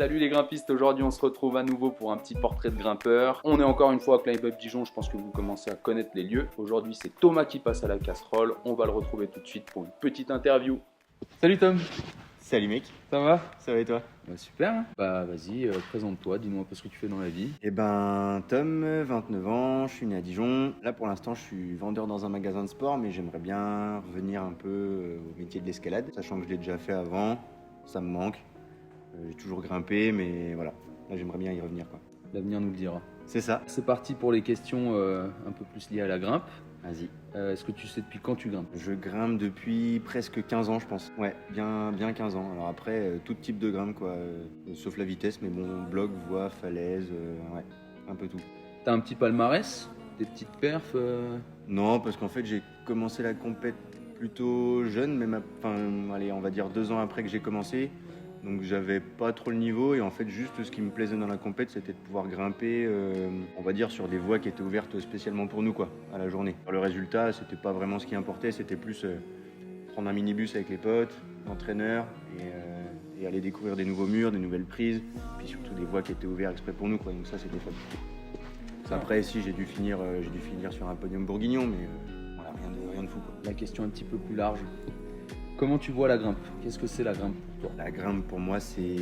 Salut les grimpistes, aujourd'hui on se retrouve à nouveau pour un petit portrait de grimpeur. On est encore une fois à Climb Up Dijon, je pense que vous commencez à connaître les lieux. Aujourd'hui c'est Thomas qui passe à la casserole, on va le retrouver tout de suite pour une petite interview. Salut Tom, Salut mec, ça va? ça va et toi? Bah super, hein. Bah vas-y, présente-toi, dis-nous un peu ce que tu fais dans la vie. Eh ben Tom, 29 ans, je suis né à Dijon. Là pour l'instant je suis vendeur dans un magasin de sport, mais j'aimerais bien revenir un peu au métier de l'escalade, sachant que je l'ai déjà fait avant, ça me manque. J'ai toujours grimpé, mais voilà, là j'aimerais bien y revenir quoi. L'avenir nous le dira. C'est ça. C'est parti pour les questions un peu plus liées à la grimpe. Vas-y. Est-ce que tu sais depuis quand tu grimpes? Je grimpe depuis presque 15 ans je pense. Ouais, bien 15 ans. Alors après, tout type de grimpe quoi, sauf la vitesse, mais bon, bloc, voie, falaise, ouais, un peu tout. T'as un petit palmarès? Des petites perfs Non, parce qu'en fait, j'ai commencé la compète plutôt jeune, même, allez, on va dire 2 ans après que j'ai commencé. Donc j'avais pas trop le niveau et en fait juste ce qui me plaisait dans la compète c'était de pouvoir grimper on va dire sur des voies qui étaient ouvertes spécialement pour nous quoi, à la journée. Alors, le résultat c'était pas vraiment ce qui importait, c'était plus prendre un minibus avec les potes, l'entraîneur et aller découvrir des nouveaux murs, des nouvelles prises, puis surtout des voies qui étaient ouvertes exprès pour nous quoi, donc ça c'était fun. Après si j'ai dû finir sur un podium bourguignon mais voilà, rien de fou quoi. La question un petit peu plus large. Comment tu vois la grimpe? Qu'est-ce que c'est la grimpe pour toi? La grimpe pour moi c'est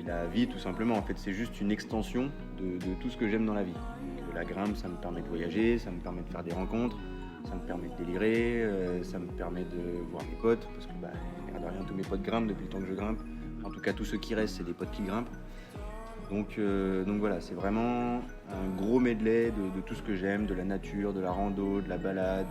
la vie tout simplement, en fait c'est juste une extension de tout ce que j'aime dans la vie. Donc, la grimpe ça me permet de voyager, ça me permet de faire des rencontres, ça me permet de délirer, ça me permet de voir mes potes, parce que l'air de rien tous mes potes grimpent depuis le temps que je grimpe. En tout cas tous ceux qui restent c'est des potes qui grimpent. Donc voilà, c'est vraiment un gros medley de tout ce que j'aime, de la nature, de la rando, de la balade,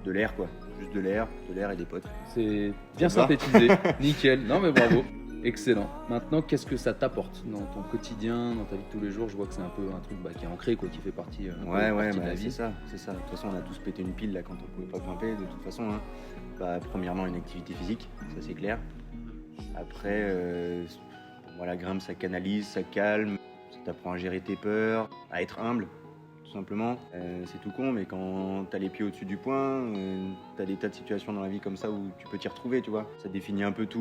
de l'air quoi. Juste de l'air et des potes. C'est bien synthétisé, nickel. Non mais bravo, excellent. Maintenant, qu'est-ce que ça t'apporte dans ton quotidien, dans ta vie de tous les jours? Je vois que c'est un peu un truc qui est ancré, quoi, qui fait partie, de la vie. C'est ça. De toute façon, on a tous pété une pile là quand on pouvait pas grimper. De toute façon, hein. Premièrement, une activité physique, ça c'est clair. Après, pour moi, la grimpe, ça canalise, ça calme, ça t'apprend à gérer tes peurs, à être humble. Tout simplement, c'est tout con, mais quand t'as les pieds au-dessus du point, t'as des tas de situations dans la vie comme ça où tu peux t'y retrouver, tu vois. Ça définit un peu toute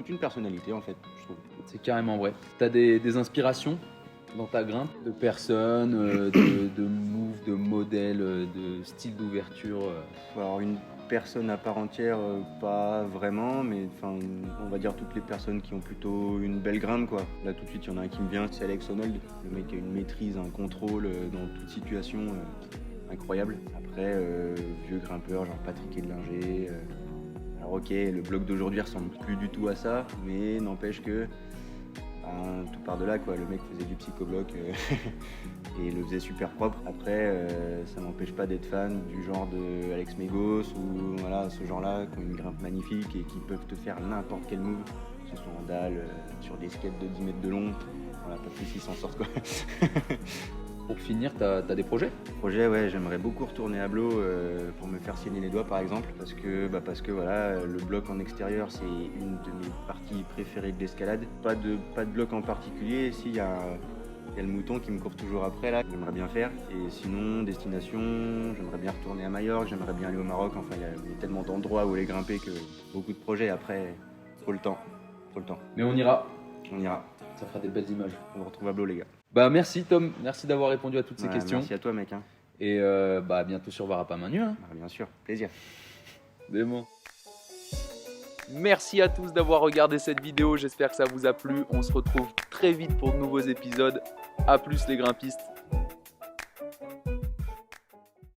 une personnalité en fait, je trouve. C'est carrément vrai. T'as des inspirations dans ta grimpe, de personnes, de moves, de modèles, de style d'ouverture Alors une personne à part entière, pas vraiment, mais on va dire toutes les personnes qui ont plutôt une belle grimpe quoi. Là tout de suite il y en a un qui me vient, c'est Alex Honnold, le mec qui a une maîtrise, un contrôle dans toute situation incroyable. Après vieux grimpeurs genre Patrick Edlinger, alors ok le bloc d'aujourd'hui ressemble plus du tout à ça, mais n'empêche que tout par de là quoi, le mec faisait du psychobloc et le faisait super propre. Après ça m'empêche pas d'être fan du genre de Alex Megos ou voilà ce genre là qui ont une grimpe magnifique et qui peuvent te faire n'importe quel move, que ce soit en dalle, sur des skates de 10 mètres de long, voilà, pas plus ils s'en sortent quoi. Pour finir, t'as des projets? Projet, ouais, j'aimerais beaucoup retourner à Blo pour me faire saigner les doigts par exemple, parce que voilà, le bloc en extérieur c'est une de mes parties préférées de l'escalade. Pas de bloc en particulier, si il y a le mouton qui me court toujours après là, j'aimerais bien faire. Et sinon, destination, j'aimerais bien retourner à Majorque, j'aimerais bien aller au Maroc, enfin il y a tellement d'endroits où aller grimper que beaucoup de projets, après, faut le temps. Mais on ira. Ça fera des belles images. On vous retrouve à Blo les gars. Bah merci Tom, merci d'avoir répondu à toutes ces questions. Merci à toi mec. Et à bientôt sur Var à pas main nue. Bien sûr, plaisir. Démon. Merci à tous d'avoir regardé cette vidéo, j'espère que ça vous a plu. On se retrouve très vite pour de nouveaux épisodes. A plus les grimpistes.